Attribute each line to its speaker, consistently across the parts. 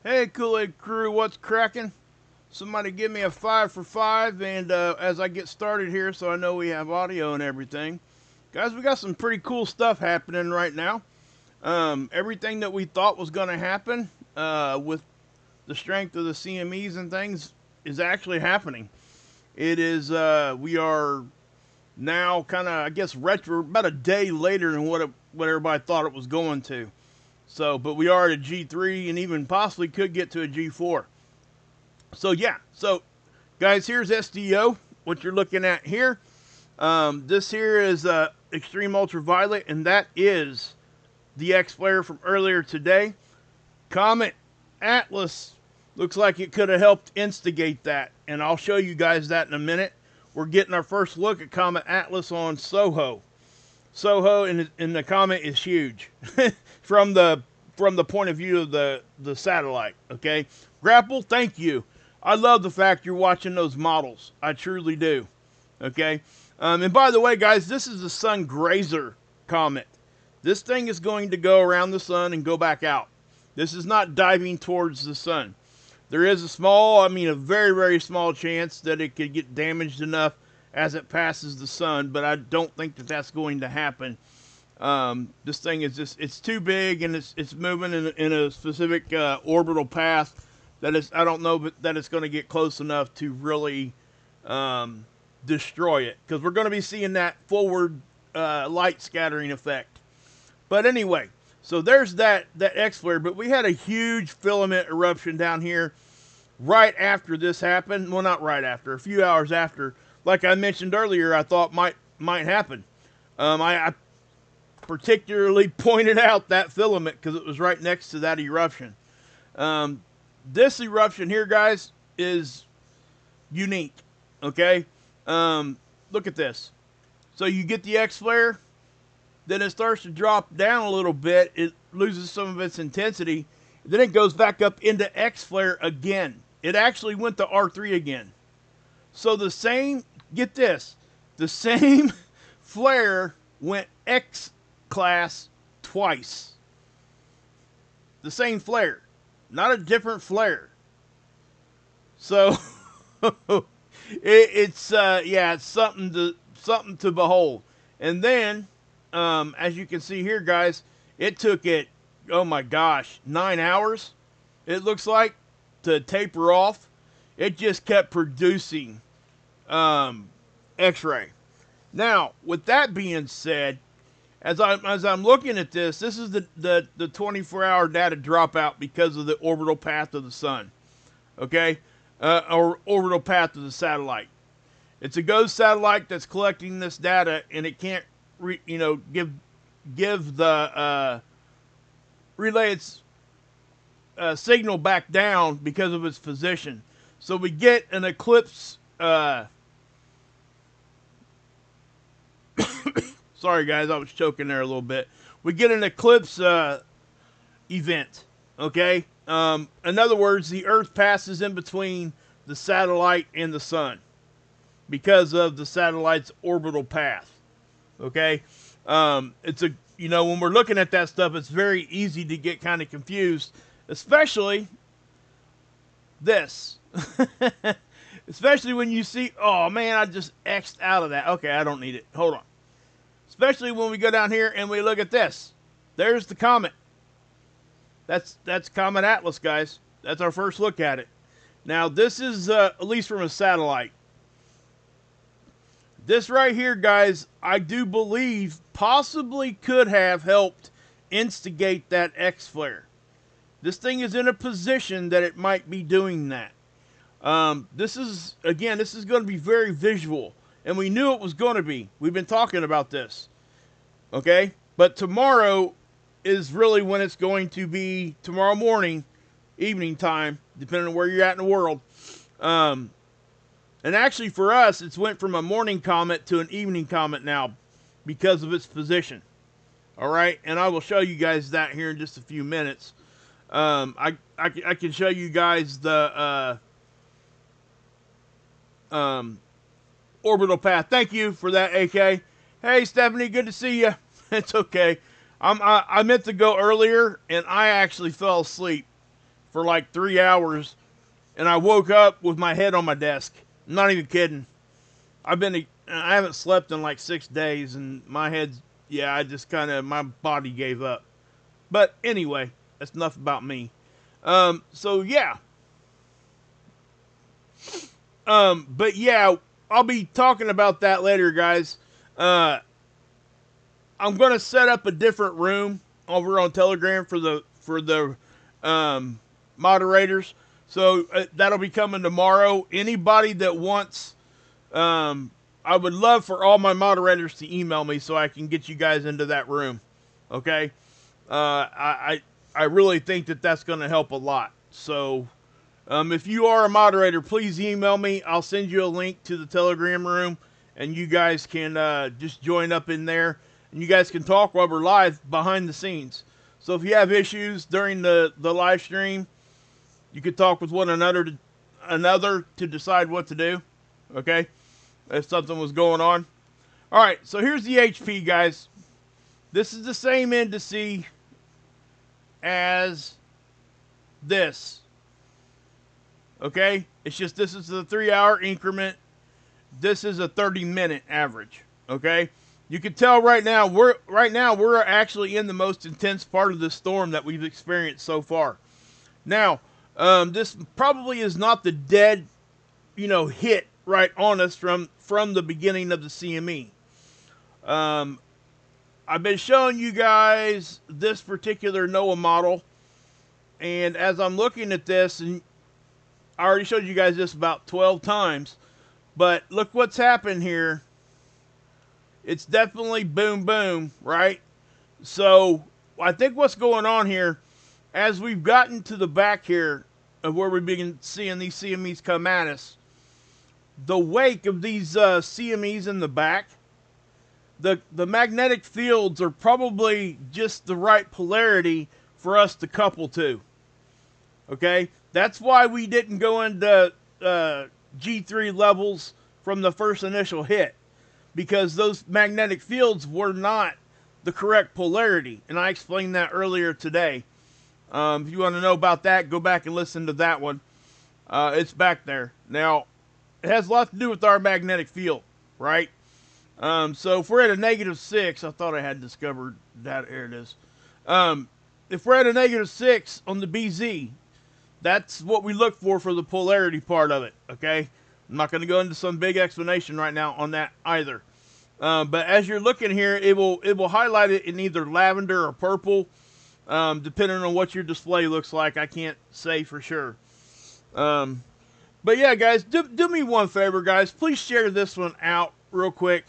Speaker 1: Hey, Kool-aid Krew, what's cracking? Somebody give me a 5 for 5, and as I get started here, so I know we have audio and everything. Guys, we got some pretty cool stuff happening right now. Everything that we thought was going to happen with the strength of the CMEs and things is actually happening. It is, we are now kind of, I guess, retro, about a day later than what everybody thought it was going to. So, but we are at a G3 and even possibly could get to a G4. So, yeah. So, guys, here's SDO, what you're looking at here. This here is Extreme Ultraviolet, and that is the X-Flare from earlier today. Comet Atlas looks like it could have helped instigate that, and I'll show you guys that in a minute. We're getting our first look at Comet Atlas on SOHO. SOHO and the comet is huge from the point of view of the satellite. Okay, Grapple, thank you. I love the fact you're watching those models. I truly do. Okay, and by the way, guys, this is the Sun Grazer comet. This thing is going to go around the sun and go back out. This is not diving towards the sun. There is a small, a very, very small chance that it could get damaged enough as it passes the sun, but I don't think that that's going to happen. This thing is just, it's too big, and it's moving in a specific orbital path that is, I don't know, but that it's going to get close enough to really destroy it, because we're going to be seeing that forward light scattering effect. But anyway, so there's that X-flare, but we had a huge filament eruption down here right after this happened. Well, not right after, a few hours after. Like I mentioned earlier, I thought might happen. I particularly pointed out that filament because it was right next to that eruption. This eruption here, guys, is unique. Okay, look at this. So you get the X-flare, then it starts to drop down a little bit. It loses some of its intensity. Then it goes back up into X-flare again. It actually went to R3 again. So the same, get this, the same flare went X class twice. The same flare, not a different flare. So it's something to behold. And then, as you can see here, guys, it took it, oh my gosh, 9 hours, it looks like, to taper off. It just kept producing X-ray. Now, with that being said, as I'm looking at this is the 24-hour data dropout because of the orbital path of the sun. Okay, or orbital path of the satellite. It's a ghost satellite that's collecting this data, and it can't, give the relay its signal back down because of its position. So we get an eclipse. Sorry, guys, I was choking there a little bit. We get an eclipse event. Okay. In other words, the Earth passes in between the satellite and the sun because of the satellite's orbital path. Okay. It's a, when we're looking at that stuff, it's very easy to get kind of confused, especially this. Especially when you see, oh man, I just X'd out of that. Okay, I don't need it. Hold on. Especially when we go down here and we look at this. There's the comet. That's Comet Atlas, guys. That's our first look at it. Now, this is, at least from a satellite. This right here, guys, I do believe possibly could have helped instigate that X-flare. This thing is in a position that it might be doing that. This is going to be very visual, and we knew it was going to be. We've been talking about this. Okay? But tomorrow is really when it's going to be, tomorrow morning, evening time, depending on where you're at in the world. And actually for us, it's went from a morning comet to an evening comet now because of its position. All right? And I will show you guys that here in just a few minutes. I can show you guys the orbital path. Thank you for that, AK. Hey, Stephanie, good to see you. It's okay. I meant to go earlier, and I actually fell asleep for like 3 hours, and I woke up with my head on my desk. I'm not even kidding. I haven't slept in like 6 days, and my head's, yeah, I just kind of, my body gave up. But anyway, that's enough about me. So yeah. But yeah, I'll be talking about that later, guys. I'm gonna set up a different room over on Telegram for the moderators. So that'll be coming tomorrow. Anybody that wants, I would love for all my moderators to email me so I can get you guys into that room. Okay. I really think that that's going to help a lot. So, if you are a moderator, please email me. I'll send you a link to the Telegram room, and you guys can just join up in there, and you guys can talk while we're live behind the scenes. So if you have issues during the live stream, you could talk with one another to decide what to do. Okay, if something was going on. All right, so here's the HP, guys. This is the same indice as this. Okay, it's just this is the 3-hour increment. This is a 30-minute average. Okay, you can tell right now we're actually in the most intense part of the storm that we've experienced so far. Now, this probably is not the dead, hit right on us from the beginning of the CME. I've been showing you guys this particular NOAA model, and as I'm looking at this, and I already showed you guys this about 12 times, but look what's happened here. It's definitely boom, boom, right? So I think what's going on here, as we've gotten to the back here of where we've been seeing these CMEs come at us, the wake of these CMEs in the back, the magnetic fields are probably just the right polarity for us to couple to. Okay? That's why we didn't go into G3 levels from the first initial hit, because those magnetic fields were not the correct polarity, and I explained that earlier today. If you want to know about that, go back and listen to that one. It's back there. Now, it has a lot to do with our magnetic field, right? So if we're at a -6, I thought I had discovered that. Here it is. If we're at a -6 on the BZ, that's what we look for the polarity part of it, okay? I'm not going to go into some big explanation right now on that either. But as you're looking here, it will highlight it in either lavender or purple, depending on what your display looks like. I can't say for sure. But yeah, guys, do me one favor, guys. Please share this one out real quick.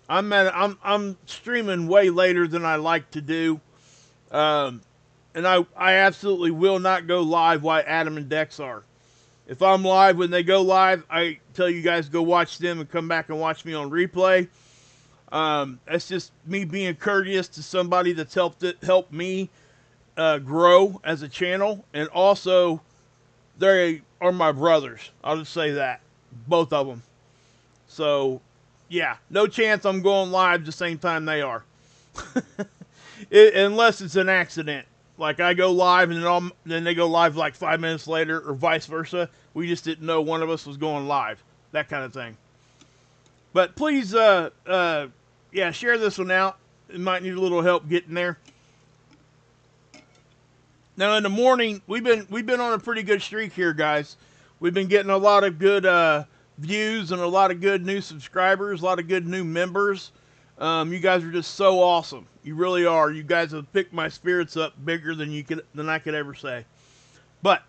Speaker 1: I'm streaming way later than I like to do, and I absolutely will not go live while Adam and Dex are. If I'm live when they go live, I tell you guys go watch them and come back and watch me on replay. That's just me being courteous to somebody that's helped me grow as a channel, and also they are my brothers. I'll just say that, both of them. So yeah, no chance I'm going live the same time they are. Unless it's an accident. Like I go live and then they go live like 5 minutes later, or vice versa. We just didn't know one of us was going live. That kind of thing. But please, yeah, share this one out. It might need a little help getting there. Now in the morning, we've been on a pretty good streak here, guys. We've been getting a lot of good views and a lot of good new subscribers, a lot of good new members. You guys are just so awesome. You really are. You guys have picked my spirits up bigger than I could ever say. But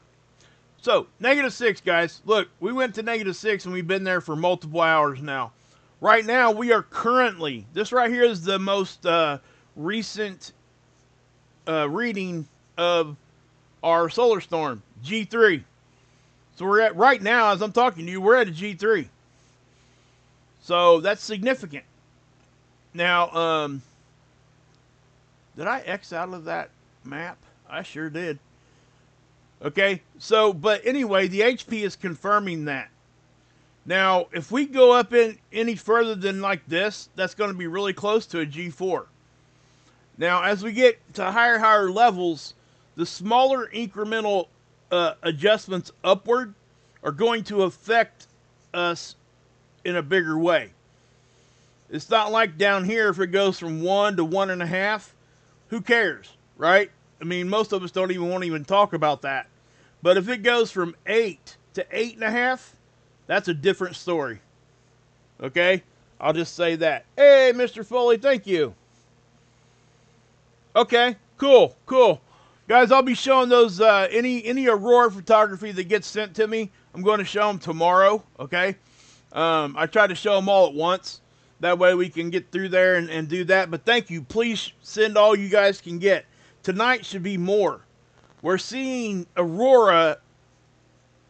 Speaker 1: so -6, guys. Look, we went to -6 and we've been there for multiple hours now. Right now, we are currently, this right here is the most recent reading of our solar storm, G3. So we're at, right now, as I'm talking to you, we're at a G3. So that's significant. Now, did I X out of that map? I sure did. Okay, so, but anyway, the HP is confirming that. Now, if we go up any further than like this, that's going to be really close to a G4. Now, as we get to higher levels, the smaller incremental adjustments upward are going to affect us in a bigger way. It's not like down here, if it goes from 1 to 1.5, who cares, right? I mean, most of us won't even talk about that. But if it goes from 8 to 8.5, that's a different story. Okay? I'll just say that. Hey, Mr. Foley, thank you. Okay, cool. Guys, I'll be showing those, any Aurora photography that gets sent to me, I'm going to show them tomorrow, okay? I try to show them all at once. That way we can get through there and do that. But thank you. Please send all you guys can get. Tonight should be more. We're seeing Aurora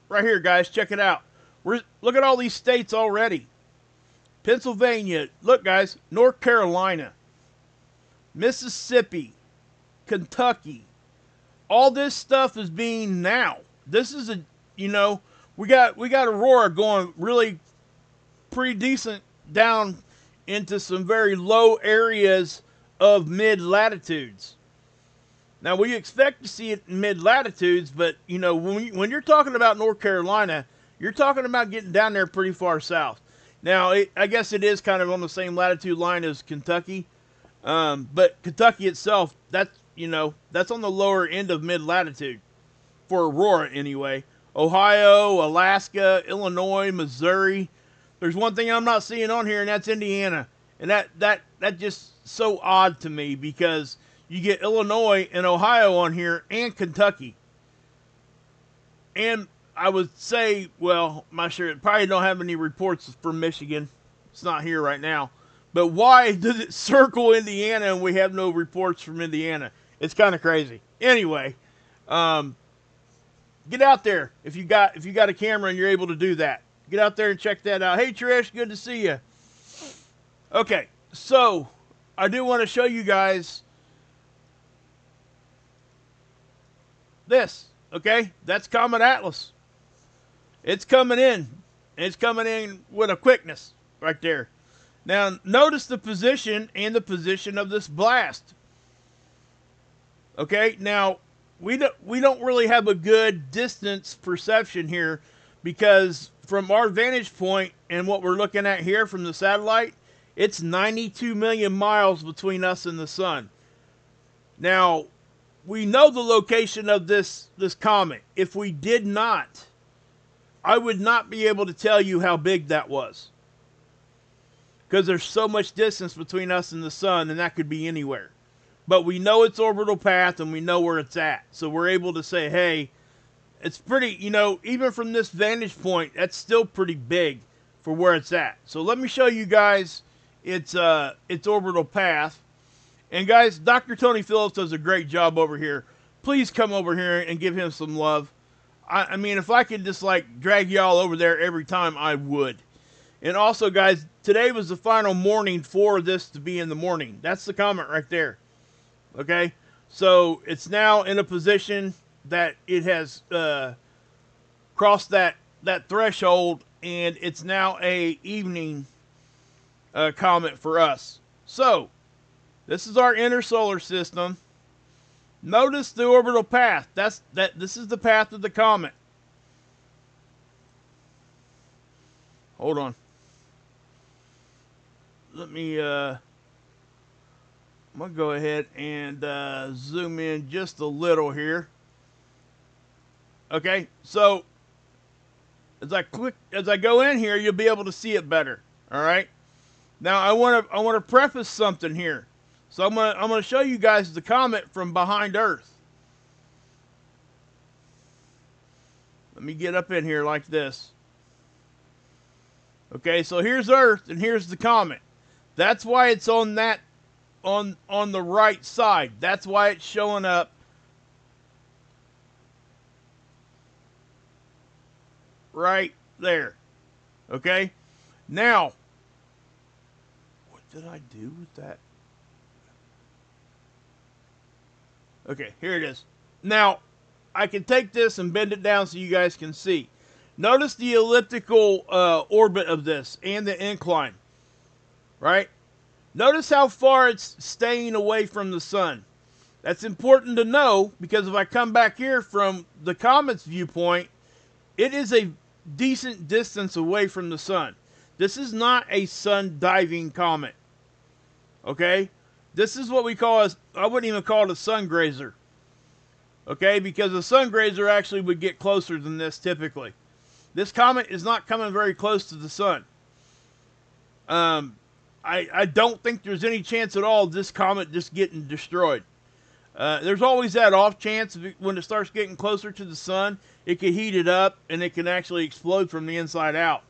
Speaker 1: right here, guys. Check it out. Look at all these states already. Pennsylvania. Look, guys. North Carolina. Mississippi. Kentucky. All this stuff is being now. This is we got Aurora going really pretty decent down into some very low areas of mid-latitudes. Now, we expect to see it in mid-latitudes, but, when you're talking about North Carolina, you're talking about getting down there pretty far south. Now, I guess it is kind of on the same latitude line as Kentucky, but Kentucky itself, that's on the lower end of mid-latitude, for Aurora anyway. Ohio, Alaska, Illinois, Missouri. There's one thing I'm not seeing on here, and that's Indiana. And that just so odd to me, because you get Illinois and Ohio on here and Kentucky. And I would say, well, I'm not sure. It probably don't have any reports from Michigan. It's not here right now. But why does it circle Indiana and we have no reports from Indiana? It's kind of crazy. Anyway, get out there if you got a camera and you're able to do that. Get out there and check that out. Hey, Trish, good to see you. Okay, so I do want to show you guys this. Okay, that's Comet Atlas. It's coming in. It's coming in with a quickness right there. Now, notice the position and the position of this blast. Okay, now we don't really have a good distance perception here, because from our vantage point and what we're looking at here from the satellite, it's 92 million miles between us and the sun. Now, we know the location of this comet. If we did not, I would not be able to tell you how big that was, because there's so much distance between us and the sun, and that could be anywhere. But we know its orbital path, and we know where it's at. So we're able to say, hey, it's pretty, even from this vantage point, that's still pretty big for where it's at. So let me show you guys its orbital path. And guys, Dr. Tony Phillips does a great job over here. Please come over here and give him some love. I mean, if I could just drag y'all over there every time, I would. And also, guys, today was the final morning for this to be in the morning. That's the comet right there. Okay? So it's now in a position that it has crossed that threshold, and it's now a evening comet for us. So this is our inner solar system. Notice the orbital path. This is the path of the comet. Hold on. Let me I'm gonna go ahead and zoom in just a little here. Okay, so as I go in here, you'll be able to see it better. All right. Now I want to preface something here. So I'm gonna show you guys the comet from behind Earth. Let me get up in here like this. Okay, so here's Earth and here's the comet. That's why it's on that on the right side. That's why it's showing up right there. Okay? Now, what did I do with that? Okay, here it is. Now, I can take this and bend it down so you guys can see. Notice the elliptical orbit of this and the incline. Right? Notice how far it's staying away from the sun. That's important to know, because if I come back here from the comet's viewpoint, it is a decent distance away from the sun. This is not a sun diving comet. Okay? This is what we call I wouldn't even call it a sun grazer. Okay? Because a sun grazer actually would get closer than this typically. This comet is not coming very close to the sun. I don't think there's any chance at all of this comet just getting destroyed. There's always that off chance when it starts getting closer to the sun, it can heat it up and it can actually explode from the inside out.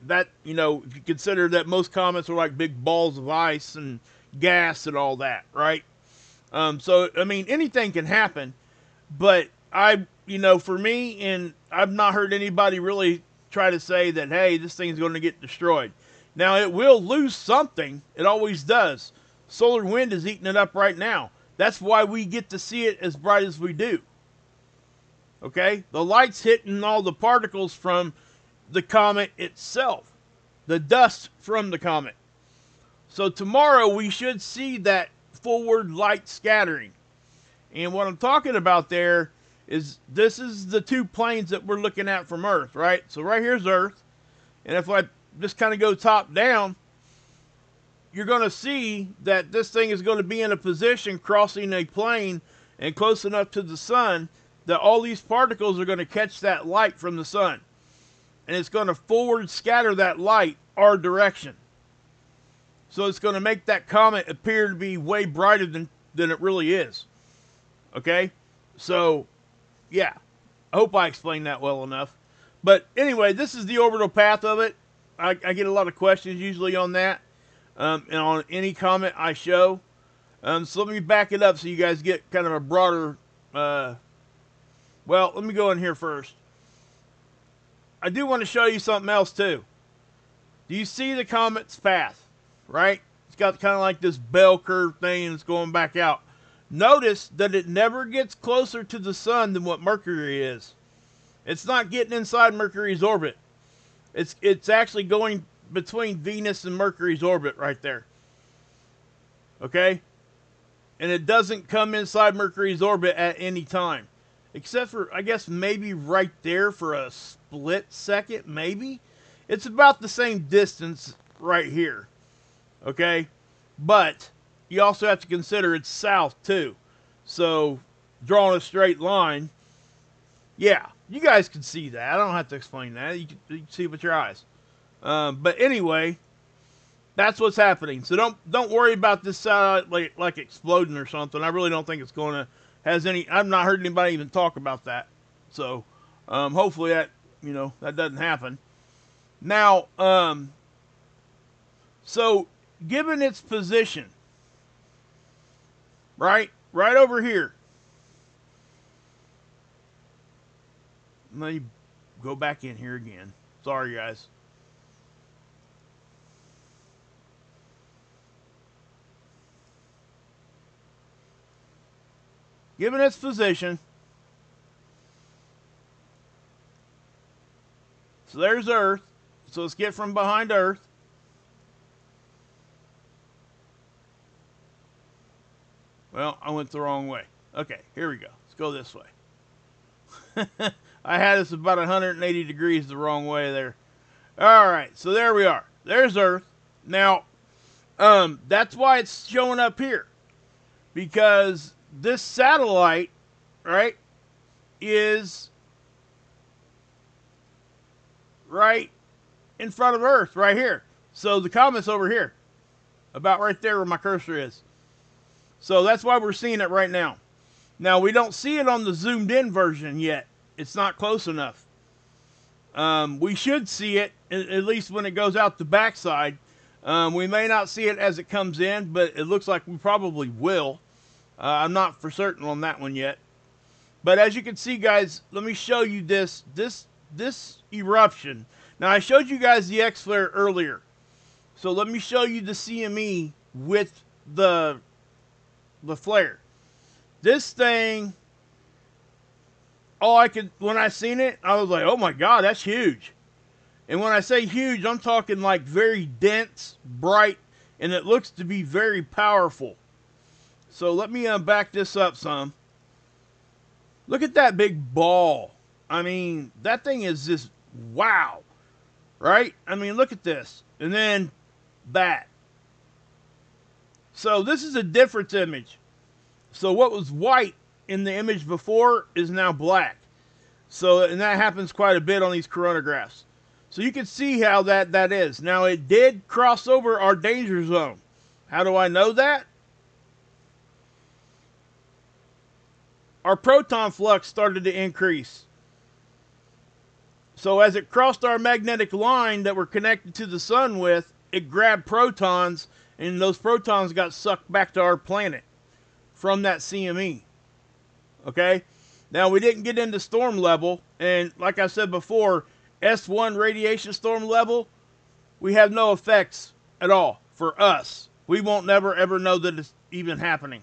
Speaker 1: That, you know, if you consider that most comets are like big balls of ice and gas and all that, right? So, I mean, anything can happen, but for me, and I've not heard anybody really try to say that, hey, this thing's going to get destroyed. Now, it will lose something. It always does. Solar wind is eating it up right now. That's why we get to see it as bright as we do. Okay? The light's hitting all the particles from the comet itself. The dust from the comet. So tomorrow we should see that forward light scattering. And what I'm talking about there is this is the two planes that we're looking at from Earth, right? So right here's Earth. And if I just kind of go top down, you're going to see that this thing is going to be in a position crossing a plane and close enough to the sun that all these particles are going to catch that light from the sun. And it's going to forward scatter that light our direction. So it's going to make that comet appear to be way brighter than it really is. Okay? So, yeah. I hope I explained that well enough. But anyway, this is the orbital path of it. I get a lot of questions usually on that. And on any comet I show. So let me back it up so you guys get kind of a broader... well, let me go in here first. I do want to show you something else too. Do you see the comet's path? Right? It's got kind of like this bell curve thing that's going back out. Notice that it never gets closer to the sun than what Mercury is. It's not getting inside Mercury's orbit. It's actually going between Venus and Mercury's orbit right there. Okay? And it doesn't come inside Mercury's orbit at any time. Except for, I guess, maybe right there for a split second, maybe. It's about the same distance right here. Okay? But you also have to consider it's south too. So, drawing a straight line, yeah, you guys can see that. I don't have to explain that. You can see it with your eyes. But anyway, that's what's happening. So don't worry about this satellite like exploding or something. I really don't think it's going to has any. I've not heard anybody even talk about that. So hopefully that that doesn't happen. Now, so given its position, right over here. Let me go back in here again. Sorry, guys. Given its position, so there's Earth. So let's get from behind Earth. Well, I went the wrong way. Okay, here we go. Let's go this way. I had us about 180 degrees the wrong way there. All right, so there we are. There's Earth. Now, that's why it's showing up here. Because this satellite, right, is right in front of Earth, right here. So the comet's over here. About right there where my cursor is. So that's why we're seeing it right now. Now, we don't see it on the zoomed in version yet. It's not close enough. We should see it, at least when it goes out the backside. We may not see it as it comes in, but it looks like we probably will. I'm not for certain on that one yet. But as you can see, guys, let me show you this eruption. Now, I showed you guys the X-flare earlier. So let me show you the CME with the flare. This thing, when I seen it, I was like, oh my God, that's huge. And when I say huge, I'm talking like very dense, bright, and it looks to be very powerful. So let me back this up some. Look at that big ball. I mean, that thing is just wow, right? I mean, look at this. And then that. So this is a difference image. So what was white in the image before is now black. So, and that happens quite a bit on these coronagraphs. So you can see how that is. Now it did cross over our danger zone. How do I know that? Our proton flux started to increase. So as it crossed our magnetic line that we're connected to the sun with, it grabbed protons, and those protons got sucked back to our planet from that CME. Okay? Now, we didn't get into storm level, and like I said before, S1 radiation storm level, we have no effects at all for us. We won't never ever know that it's even happening.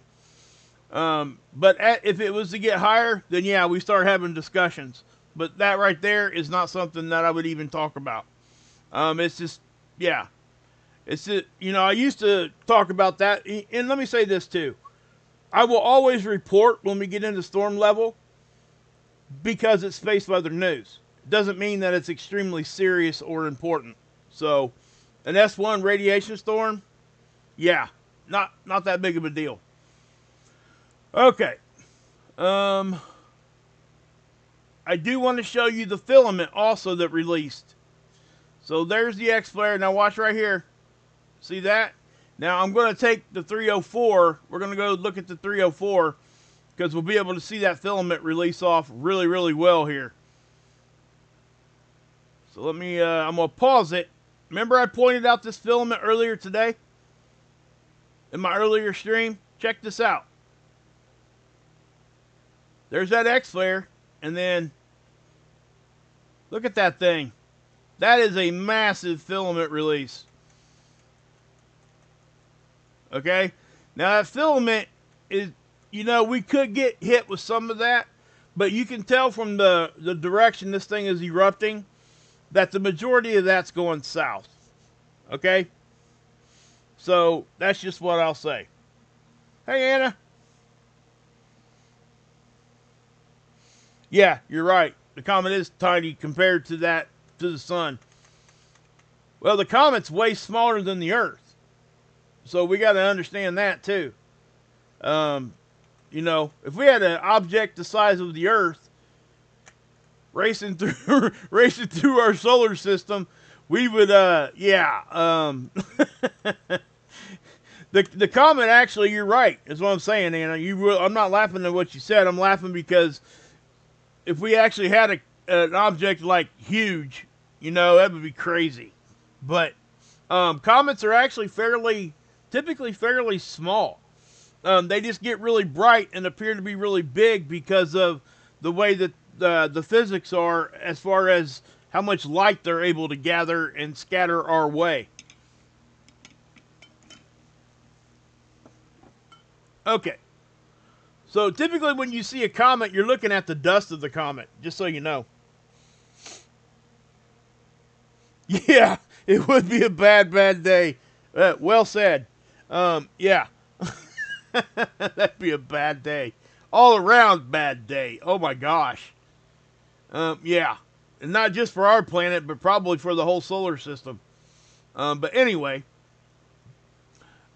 Speaker 1: But if it was to get higher, then yeah, we start having discussions. But that right there is not something that I would even talk about. It's just, yeah. It's just, you know, I used to talk about that. And let me say this too. I will always report when we get into storm level because it's space weather news. It doesn't mean that it's extremely serious or important. So, an S1 radiation storm, yeah, not that big of a deal. Okay. I do want to show you the filament also that released. So there's the X flare. Now watch right here. See that? Now I'm going to take the 304. We're going to go look at the 304 because we'll be able to see that filament release off really, really well here. So let me, I'm going to pause it. Remember I pointed out this filament earlier today? In my earlier stream? Check this out. There's that X flare. And then, look at that thing. That is a massive filament release. Okay? Now that filament is, you know, we could get hit with some of that. But you can tell from the direction this thing is erupting that the majority of that's going south. Okay? So, that's just what I'll say. Hey, Anna. Yeah, you're right. The comet is tiny compared to that, to the sun. Well, the comet's way smaller than the Earth. So we got to understand that too. You know, if we had an object the size of the Earth racing through our solar system, we would, yeah. The comet, actually, you're right, is what I'm saying, Anna. I'm not laughing at what you said. I'm laughing because if we actually had an object like huge, you know, that would be crazy. But comets are actually typically fairly small. They just get really bright and appear to be really big because of the way that the physics are as far as how much light they're able to gather and scatter our way. Okay. So typically when you see a comet, you're looking at the dust of the comet, just so you know. Yeah, it would be a bad day. Well said. Yeah. That'd be a bad day. All around bad day. Oh my gosh. Yeah. And not just for our planet, but probably for the whole solar system. But anyway.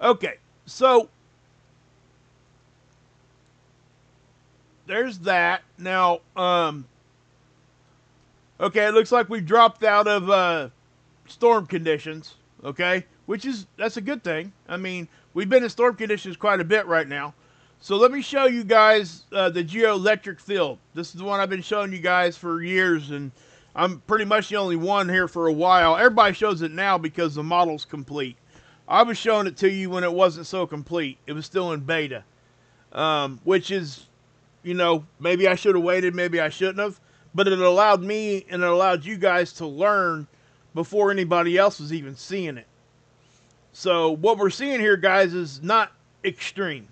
Speaker 1: Okay, so there's that. Now, okay, it looks like we dropped out of storm conditions, okay? That's a good thing. I mean, we've been in storm conditions quite a bit right now. So let me show you guys the geoelectric field. This is the one I've been showing you guys for years, and I'm pretty much the only one here for a while. Everybody shows it now because the model's complete. I was showing it to you when it wasn't so complete. It was still in beta, which is, you know, maybe I should have waited, maybe I shouldn't have, but it allowed me and it allowed you guys to learn before anybody else was even seeing it. So what we're seeing here, guys, is not extreme.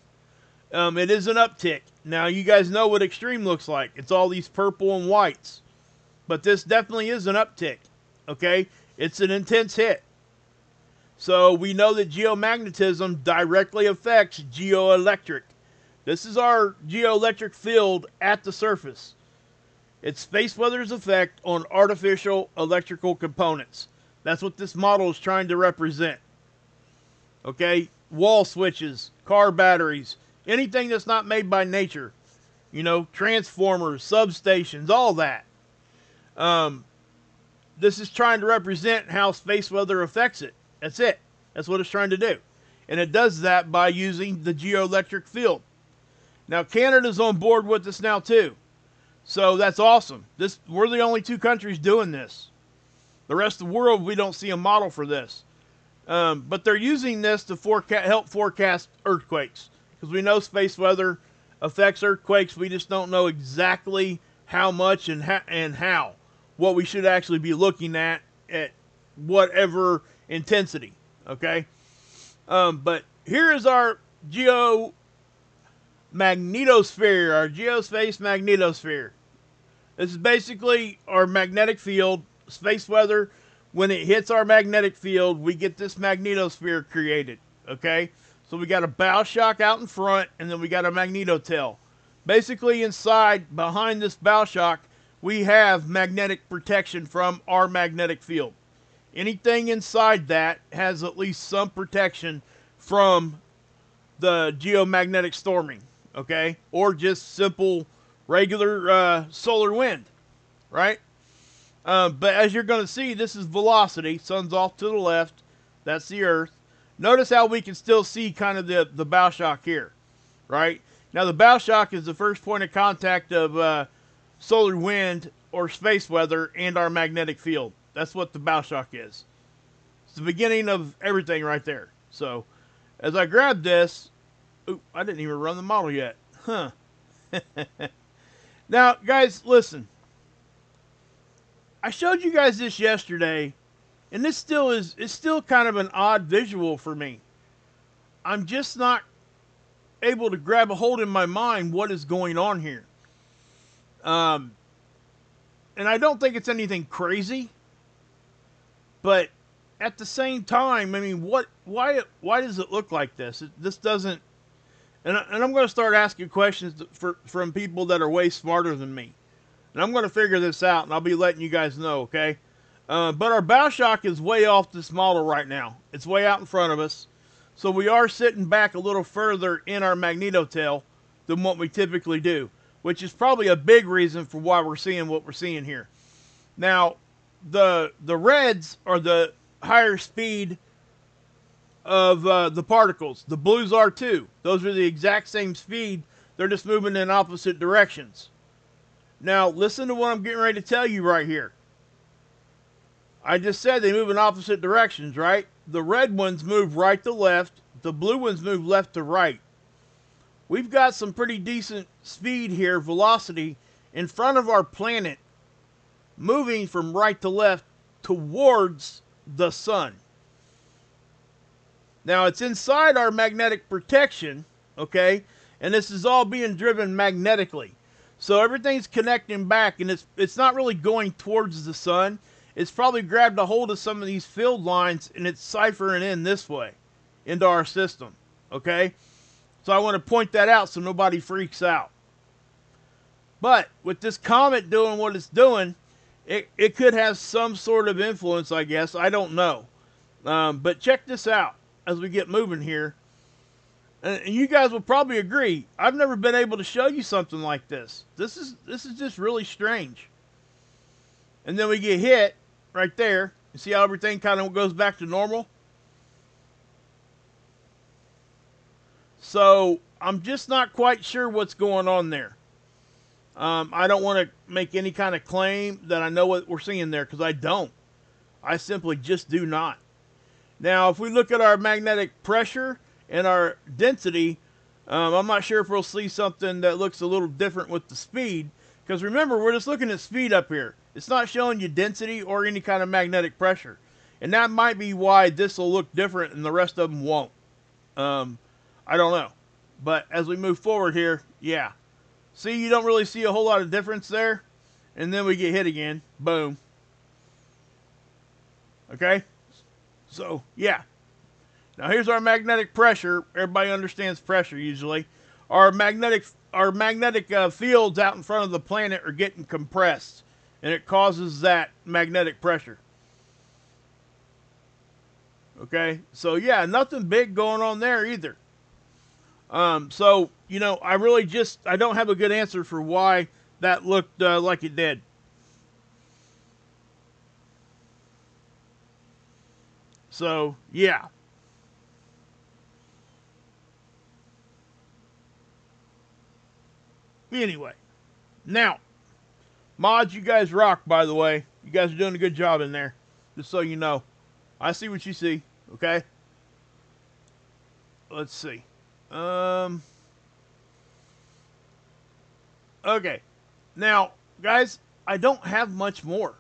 Speaker 1: It is an uptick. Now, you guys know what extreme looks like. It's all these purple and whites. But this definitely is an uptick. Okay? It's an intense hit. So we know that geomagnetism directly affects geoelectric. This is our geoelectric field at the surface. It's space weather's effect on artificial electrical components. That's what this model is trying to represent. Okay? Wall switches, car batteries, anything that's not made by nature. You know, transformers, substations, all that. This is trying to represent how space weather affects it. That's it. That's what it's trying to do. And it does that by using the geoelectric field. Now, Canada's on board with this now, too. So that's awesome. We're the only two countries doing this. The rest of the world, we don't see a model for this. But they're using this to help forecast earthquakes. Because we know space weather affects earthquakes. We just don't know exactly how much and how. What we should actually be looking at whatever intensity. Okay? But here is our magnetosphere, our geospace magnetosphere. This is basically our magnetic field, space weather. When it hits our magnetic field, we get this magnetosphere created. Okay? So we got a bow shock out in front, and then we got a magnetotail. Basically inside, behind this bow shock, we have magnetic protection from our magnetic field. Anything inside that has at least some protection from the geomagnetic storming, okay? Or just simple, regular solar wind, right? But as you're going to see, this is velocity. Sun's off to the left. That's the Earth. Notice how we can still see kind of the bow shock here, right? Now, the bow shock is the first point of contact of solar wind or space weather and our magnetic field. That's what the bow shock is. It's the beginning of everything right there. So, as I grab this, ooh, I didn't even run the model yet. Huh. Now, guys, listen. I showed you guys this yesterday, and this it's still kind of an odd visual for me. I'm just not able to grab a hold in my mind what is going on here. And I don't think it's anything crazy, but at the same time, I mean, why does it look like this? This doesn't, and I'm going to start asking questions from people that are way smarter than me. And I'm going to figure this out, and I'll be letting you guys know, okay? But our bow shock is way off this model right now. It's way out in front of us. So we are sitting back a little further in our magnetotail than what we typically do, which is probably a big reason for why we're seeing what we're seeing here. Now, the reds are the higher speed of the particles. The blues are too. Those are the exact same speed. They're just moving in opposite directions. Now, listen to what I'm getting ready to tell you right here. I just said they move in opposite directions, right? The red ones move right to left. The blue ones move left to right. We've got some pretty decent speed here, velocity, in front of our planet, moving from right to left towards the sun. Now, it's inside our magnetic protection, okay? And this is all being driven magnetically. So everything's connecting back, and it's not really going towards the sun. It's probably grabbed a hold of some of these field lines, and it's ciphering in this way into our system, okay? So I want to point that out so nobody freaks out. But with this comet doing what it's doing, it could have some sort of influence, I guess. I don't know. But check this out as we get moving here. And you guys will probably agree, I've never been able to show you something like this. This is just really strange. And then we get hit right there. You see how everything kind of goes back to normal? So I'm just not quite sure what's going on there. I don't want to make any kind of claim that I know what we're seeing there, because I don't. I simply just do not. Now, if we look at our magnetic pressure and our density, I'm not sure if we'll see something that looks a little different with the speed. Because remember, we're just looking at speed up here. It's not showing you density or any kind of magnetic pressure. And that might be why this will look different and the rest of them won't. I don't know. But as we move forward here, yeah. See, you don't really see a whole lot of difference there. And then we get hit again. Boom. Okay? So, yeah. Now here's our magnetic pressure. Everybody understands pressure usually. Our magnetic fields out in front of the planet are getting compressed, and it causes that magnetic pressure. Okay, so yeah, nothing big going on there either. So you know, I don't have a good answer for why that looked like it did. So yeah. Anyway, now mods, you guys rock. By the way, you guys are doing a good job in there. Just so you know, I see what you see. Okay. Let's see. Um. Okay. Now, guys, I don't have much more.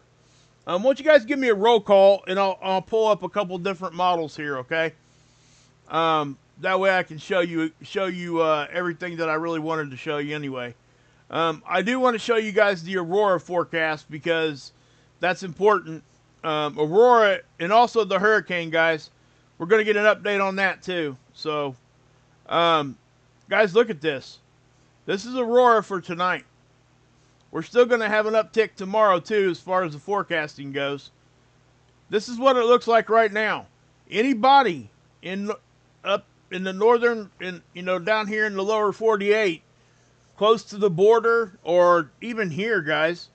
Speaker 1: Why don't you guys give me a roll call, and I'll pull up a couple different models here. Okay. That way I can show you everything that I really wanted to show you anyway. I do want to show you guys the Aurora forecast because that's important. Aurora and also the hurricane, guys. We're going to get an update on that too. So, guys, look at this. This is Aurora for tonight. We're still going to have an uptick tomorrow too as far as the forecasting goes. This is what it looks like right now. Anybody up in the northern, down here in the lower 48, close to the border, or even here, guys.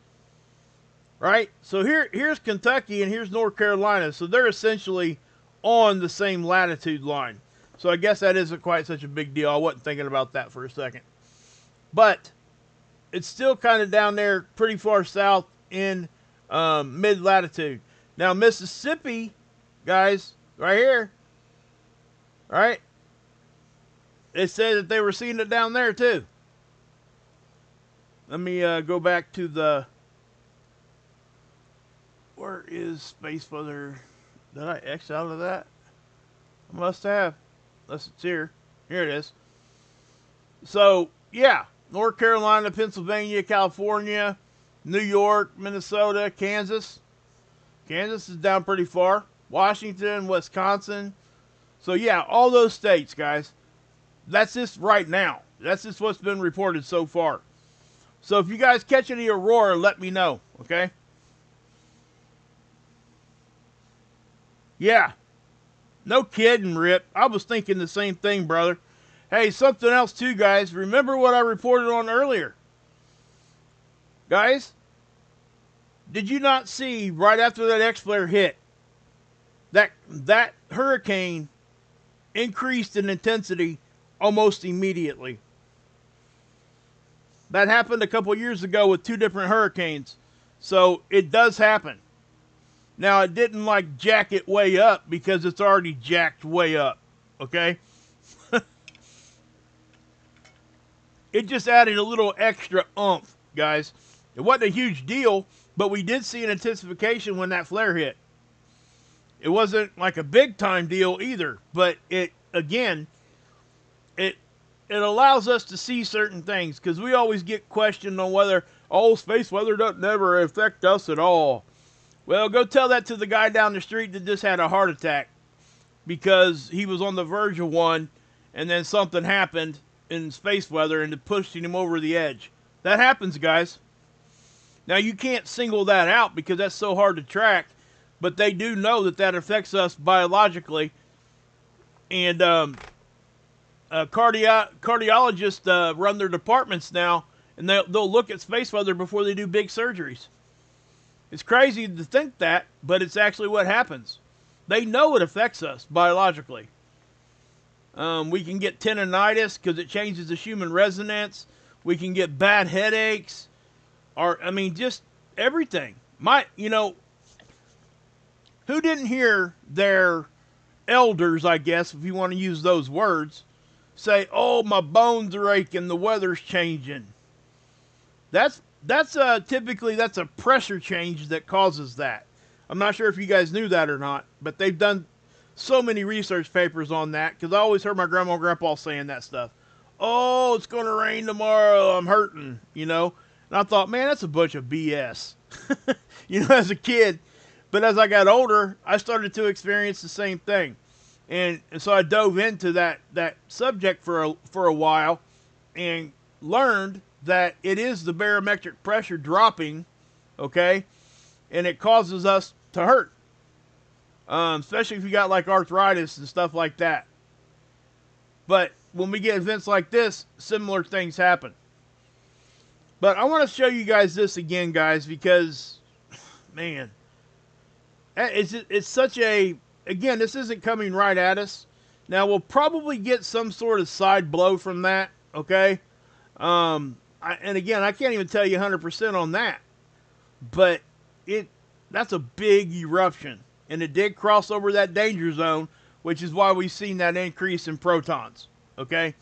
Speaker 1: Right? So here's Kentucky and here's North Carolina. So they're essentially on the same latitude line. So I guess that isn't quite such a big deal. I wasn't thinking about that for a second. But it's still kind of down there pretty far south in mid-latitude. Now, Mississippi, guys, right here, right? It said that they were seeing it down there, too. Let me go back to the... Where is space weather? Did I X out of that? I must have. Unless it's here. Here it is. So, yeah. North Carolina, Pennsylvania, California, New York, Minnesota, Kansas. Kansas is down pretty far. Washington, Wisconsin. So, yeah, all those states, guys. That's just right now. That's just what's been reported so far. So, if you guys catch any Aurora, let me know, okay? Yeah. No kidding, Rip. I was thinking the same thing, brother. Hey, something else too, guys. Remember what I reported on earlier. Guys, did you not see right after that X-flare hit, that hurricane increased in intensity almost immediately? That happened a couple years ago with 2 different hurricanes. So it does happen. Now, it didn't like jack it way up because it's already jacked way up. Okay? It just added a little extra oomph, guys. It wasn't a huge deal, but we did see an intensification when that flare hit. It wasn't like a big time deal either, but it allows us to see certain things because we always get questioned on whether, space weather doesn't never affect us at all. Well, go tell that to the guy down the street that just had a heart attack because he was on the verge of one and then something happened in space weather and it pushed him over the edge. That happens, guys. Now, you can't single that out because that's so hard to track, but they do know that affects us biologically. And cardiologists run their departments now, and they'll look at space weather before they do big surgeries. It's crazy to think that, but it's actually what happens. They know it affects us biologically. We can get tendinitis because it changes the human resonance. We can get bad headaches. Just everything. Who didn't hear their elders, I guess, if you want to use those words, say, "Oh, my bones are aching, the weather's changing." That's typically a pressure change that causes that. I'm not sure if you guys knew that or not, but they've done so many research papers on that because I always heard my grandma and grandpa saying that stuff. "Oh, it's going to rain tomorrow, I'm hurting," And I thought, man, that's a bunch of BS, as a kid. But as I got older, I started to experience the same thing. And so I dove into that subject for a while, and learned that it is the barometric pressure dropping, okay, and it causes us to hurt, especially if you got like arthritis and stuff like that. But when we get events like this, similar things happen. But I want to show you guys this again, guys, because, man, it's such a, again, this isn't coming right at us. Now, we'll probably get some sort of side blow from that, okay? And again, I can't even tell you 100% on that. But that's a big eruption. And it did cross over that danger zone, which is why we've seen that increase in protons, okay?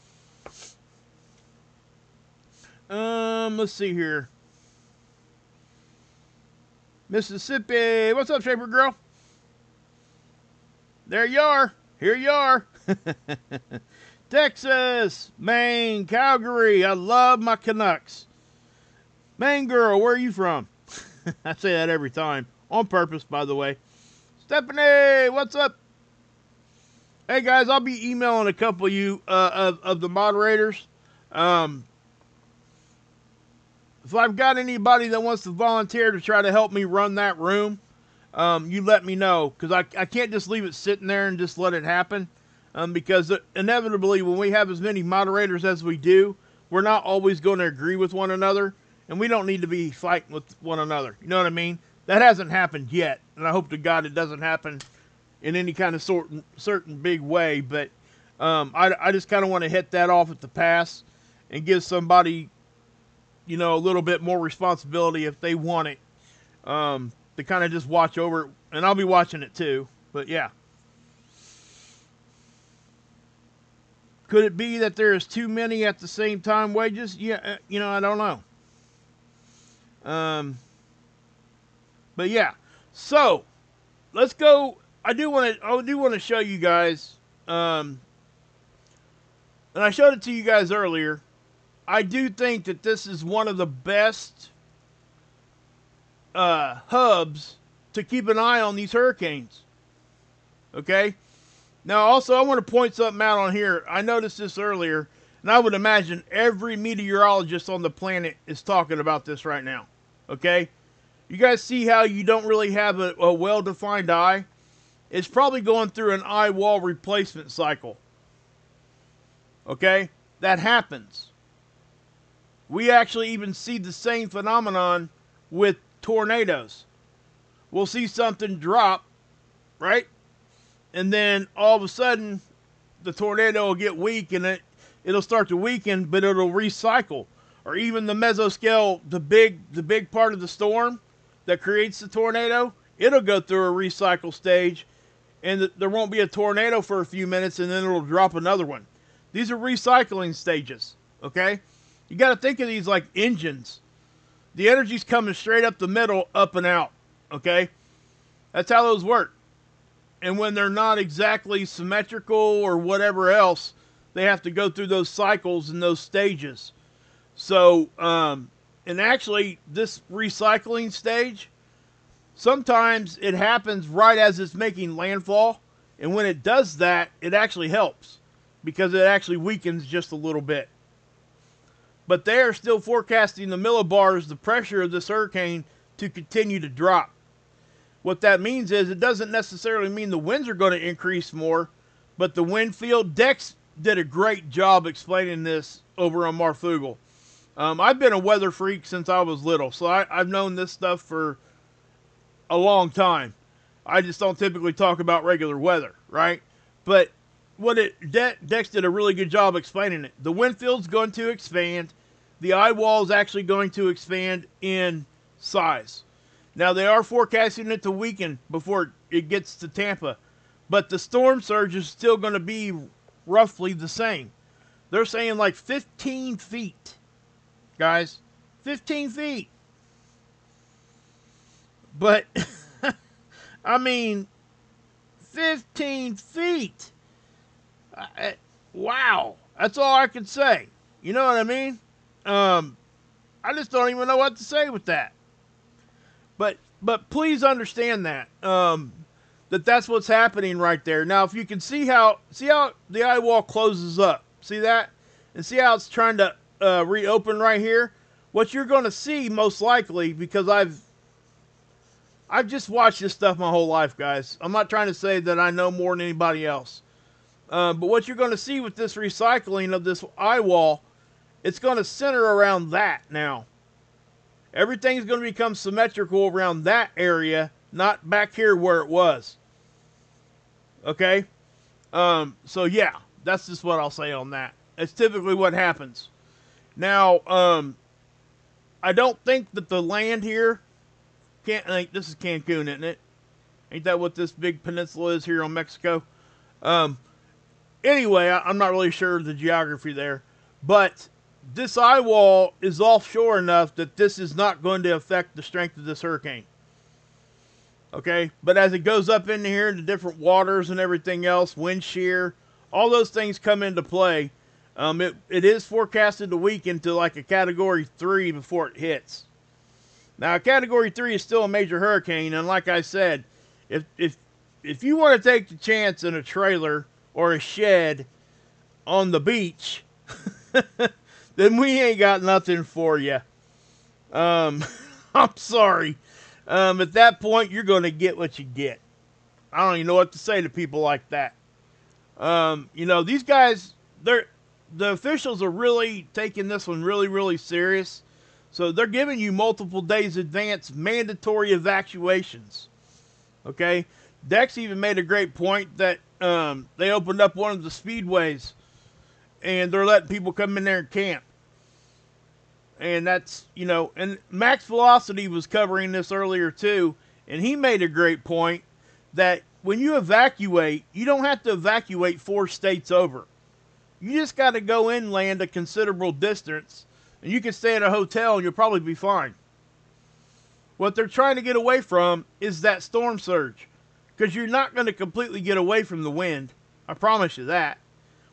Speaker 1: Let's see here. Mississippi. What's up, Shaper Girl? There you are. Here you are. Texas, Maine, Calgary. I love my Canucks. Maine girl, where are you from? I say that every time. On purpose, by the way. Stephanie, what's up? Hey, guys, I'll be emailing a couple of you of the moderators. If I've got anybody that wants to volunteer to try to help me run that room, you let me know, because I can't just leave it sitting there and just let it happen, because inevitably when we have as many moderators as we do, we're not always going to agree with one another, and we don't need to be fighting with one another. You know what I mean? That hasn't happened yet, and I hope to God it doesn't happen in any kind of certain big way, but I just kind of want to hit that off at the pass and give somebody, you know, a little bit more responsibility if they want it, to kind of just watch over it, and I'll be watching it too, but yeah. Could it be that there is too many at the same time wages? Yeah, you know, I don't know. But yeah, so let's go. I do want to show you guys, and I showed it to you guys earlier. I do think that this is one of the best hubs to keep an eye on these hurricanes. Okay? Now, also, I want to point something out on here. I noticed this earlier, and I would imagine every meteorologist on the planet is talking about this right now. Okay? You guys see how you don't really have a well-defined eye? It's probably going through an eye wall replacement cycle. Okay? That happens. We actually even see the same phenomenon with tornadoes. We'll see something drop, right? And then all of a sudden, the tornado will get weak, and it'll start to weaken, but it'll recycle. Or even the mesoscale, the big part of the storm that creates the tornado, it'll go through a recycle stage, and there won't be a tornado for a few minutes, and then it'll drop another one. These are recycling stages, okay? You got to think of these like engines. The energy's coming straight up the middle, up and out, okay? That's how those work. And when they're not exactly symmetrical or whatever else, they have to go through those cycles and those stages. So, and actually, this recycling stage, sometimes it happens right as it's making landfall. And when it does that, it actually helps, because it actually weakens just a little bit. But they are still forecasting the millibars, the pressure of this hurricane, to continue to drop. What that means is it doesn't necessarily mean the winds are going to increase more, but the wind field. Dex did a great job explaining this over on Marfugal. I've been a weather freak since I was little, so I've known this stuff for a long time. I just don't typically talk about regular weather, right? But Dex did a really good job explaining it. The wind field's going to expand. The eye wall is actually going to expand in size. Now, they are forecasting it to weaken before it gets to Tampa, but the storm surge is still going to be roughly the same. They're saying like 15 feet, guys. 15 feet. But, I mean, 15 feet. Wow. That's all I can say. You know what I mean? I just don't even know what to say with that. But please understand that. that's what's happening right there. Now, if you can see how the eye wall closes up, see that, and see how it's trying to reopen right here. What you're going to see most likely, because I've just watched this stuff my whole life, guys. I'm not trying to say that I know more than anybody else. But what you're going to see with this recycling of this eye wall, it's going to center around that now. Everything's going to become symmetrical around that area, not back here where it was. Okay? So yeah, that's just what I'll say on that. It's typically what happens. Now, I don't think that the land here, this is Cancun, isn't it? Ain't that what this big peninsula is here on Mexico? Anyway, I'm not really sure of the geography there, but this eye wall is offshore enough that this is not going to affect the strength of this hurricane. Okay, but as it goes up into here into different waters and everything else, wind shear, all those things come into play. It is forecasted to weaken to like a Category 3 before it hits. Now, a Category 3 is still a major hurricane, and like I said, if you want to take the chance in a trailer or a shed on the beach, then we ain't got nothing for you. I'm sorry. At that point, you're going to get what you get. I don't even know what to say to people like that. You know, these guys, the officials are really taking this one really, really serious. So they're giving you multiple days advance mandatory evacuations. Okay? Dex even made a great point that they opened up one of the speedways and they're letting people come in there and camp. And that's, you know, and Max Velocity was covering this earlier too, and he made a great point that when you evacuate, you don't have to evacuate 4 states over. You just got to go inland a considerable distance, and you can stay at a hotel and you'll probably be fine. What they're trying to get away from is that storm surge, because you're not going to completely get away from the wind. I promise you that.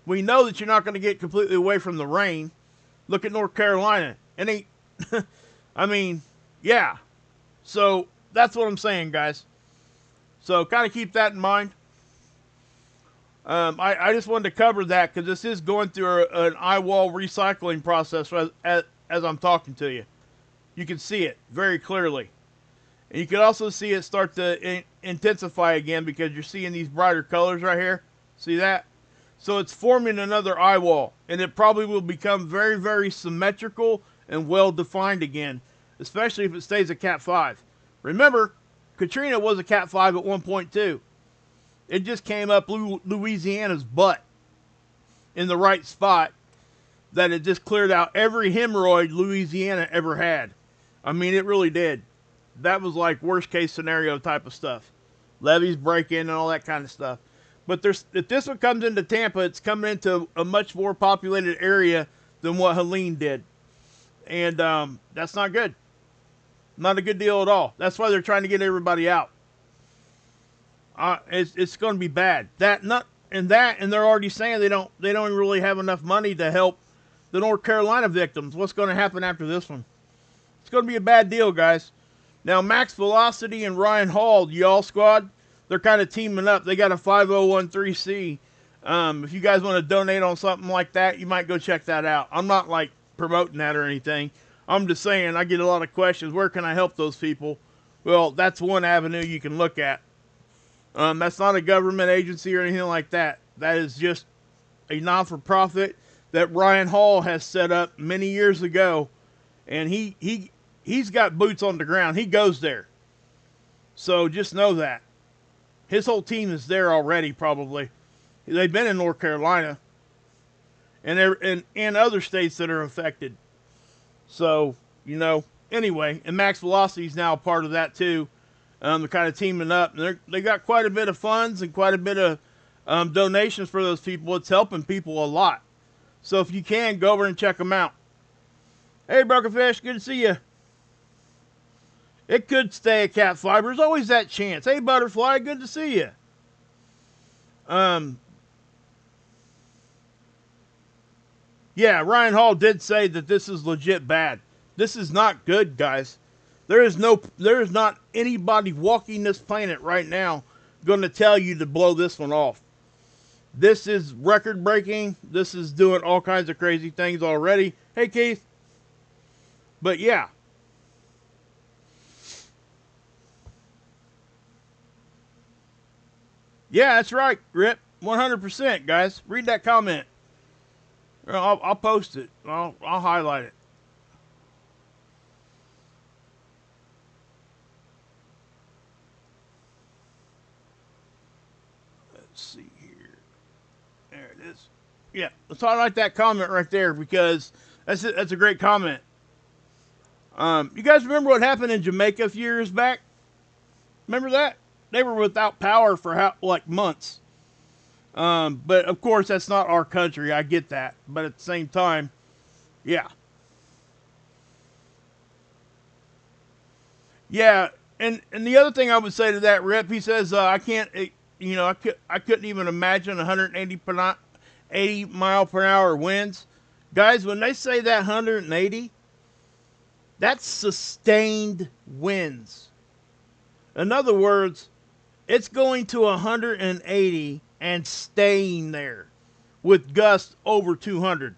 Speaker 1: We know that you're not going to get completely away from the rain. Look at North Carolina. And I mean, yeah. So that's what I'm saying, guys. So kind of keep that in mind. I just wanted to cover that because this is going through an eye wall recycling process as I'm talking to you. You can see it very clearly. And you can also see it start to intensify again because you're seeing these brighter colors right here. See that? So it's forming another eye wall. And it probably will become very, very symmetrical and well defined again, especially if it stays a Cat 5. Remember, Katrina was a Cat 5 at 1.2. It just came up Louisiana's butt in the right spot that it just cleared out every hemorrhoid Louisiana ever had. I mean, it really did. That was like worst case scenario type of stuff. Levees break in and all that kind of stuff. But if this one comes into Tampa, it's coming into a much more populated area than what Helene did. And that's not good. Not a good deal at all. That's why they're trying to get everybody out. It's going to be bad. And they're already saying they don't really have enough money to help the North Carolina victims. What's going to happen after this one? It's going to be a bad deal, guys. Now, Max Velocity and Ryan Hall, y'all squad, they're kind of teaming up. They got a 5013C. If you guys want to donate on something like that, you might go check that out. I'm not like promoting that or anything. I'm just saying I get a lot of questions. Where can I help those people? Well, that's one avenue you can look at. That's not a government agency or anything like that. That is just a non-for-profit that Ryan Hall has set up many years ago. And he's got boots on the ground. He goes there. So just know that. His whole team is there already, probably. They've been in North Carolina. And other states that are affected. So, you know, anyway. And Max Velocity is now a part of that, too. They're kind of teaming up. They got quite a bit of funds and quite a bit of donations for those people. It's helping people a lot. So if you can, go over and check them out. Hey, Brokerfish, good to see you. It could stay a Cat 5. There's always that chance. Hey, Butterfly, good to see you. Yeah, Ryan Hall did say that this is legit bad. This is not good, guys. There is not anybody walking this planet right now going to tell you to blow this one off. This is record breaking. This is doing all kinds of crazy things already. Hey, Keith. But yeah. Yeah, that's right, Rip. 100%, guys. Read that comment. I'll post it. I'll highlight it. Let's see here. There it is. Yeah, let's highlight that comment right there because that's a great comment. You guys remember what happened in Jamaica a few years back? Remember that? They were without power for like months. But of course, that's not our country. I get that. But at the same time, yeah. Yeah, and the other thing I would say to that, Rip, he says, I can't, I couldn't even imagine 80 mile per hour winds. Guys, when they say that 180, that's sustained winds. In other words, it's going to 180 and staying there with gusts over 200.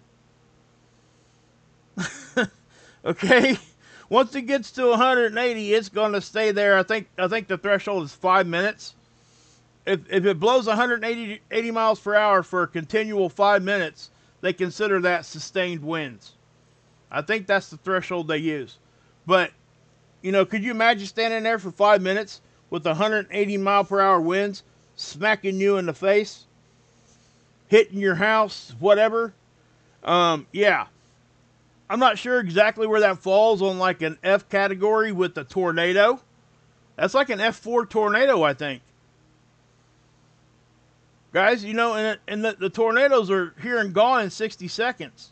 Speaker 1: Okay? Once it gets to 180, it's going to stay there. I think the threshold is 5 minutes. If it blows 180 miles per hour for a continual 5 minutes, they consider that sustained winds. I think that's the threshold they use. But, could you imagine standing there for 5 minutes with 180 mile per hour winds smacking you in the face, hitting your house, whatever? Yeah. I'm not sure exactly where that falls on like an F category with the tornado. That's like an F4 tornado, I think. Guys, and the tornadoes are here and gone in 60 seconds.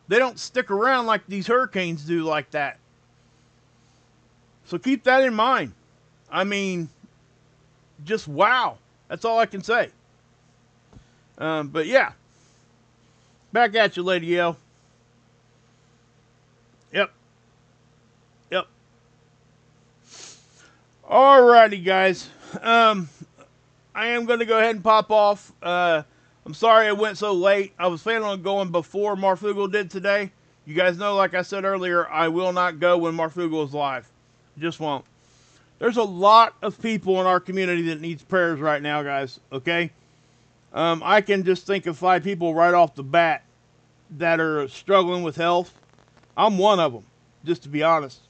Speaker 1: They don't stick around like these hurricanes do like that. So keep that in mind. I mean, just wow. That's all I can say. But yeah. Back at you, Lady L. Yep. Alrighty, guys. I am going to go ahead and pop off. I'm sorry I went so late. I was planning on going before Marfugal did today. You guys know, like I said earlier, I will not go when Marfugal is live. Just won't. There's a lot of people in our community that needs prayers right now, guys. Okay? I can just think of 5 people right off the bat that are struggling with health. I'm one of them, just to be honest.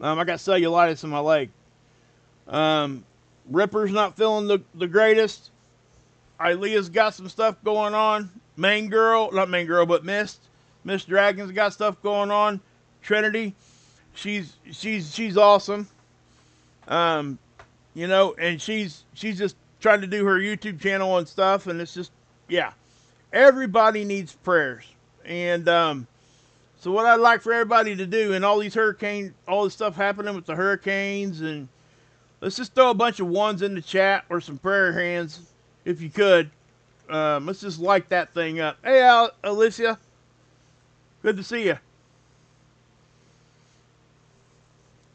Speaker 1: I got cellulitis in my leg. Ripper's not feeling the greatest. Ilea's got some stuff going on. Miss Dragon's got stuff going on. Trinity, she's awesome. And she's just trying to do her YouTube channel and stuff, and it's just, yeah. Everybody needs prayers. And so what I'd like for everybody to do, and all this stuff happening with the hurricanes, and let's just throw a bunch of ones in the chat or some prayer hands, if you could. Let's just light that thing up. Hey, Alicia. Good to see you.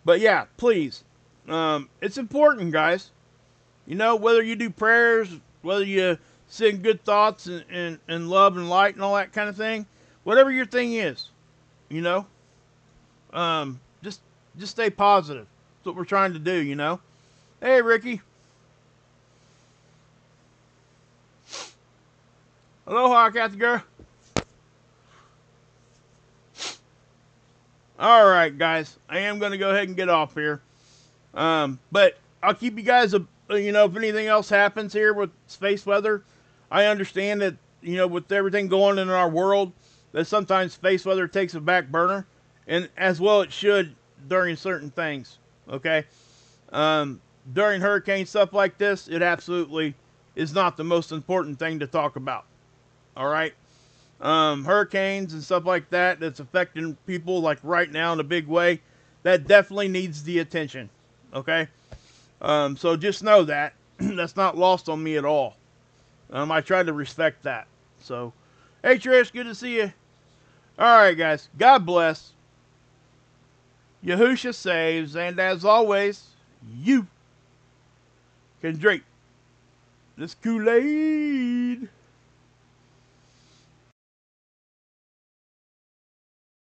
Speaker 1: But yeah, please. It's important, guys. Whether you do prayers, whether you send good thoughts and love and light and all that kind of thing, whatever your thing is, just stay positive. That's what we're trying to do, Hey, Ricky. Aloha, Kathy girl. All right, guys. I am going to go ahead and get off here. But I'll keep you guys, if anything else happens here with space weather. I understand that, with everything going on in our world, that sometimes space weather takes a back burner. And as well it should during certain things. Okay? During hurricane stuff like this, it absolutely is not the most important thing to talk about. All right? Hurricanes and stuff like that that's affecting people like right now in a big way, that definitely needs the attention. Okay? So just know that. That's not lost on me at all. I try to respect that. So, hey Trish, good to see you. All right, guys. God bless. Yahusha saves, and as always, you can drink This Kool-Aid.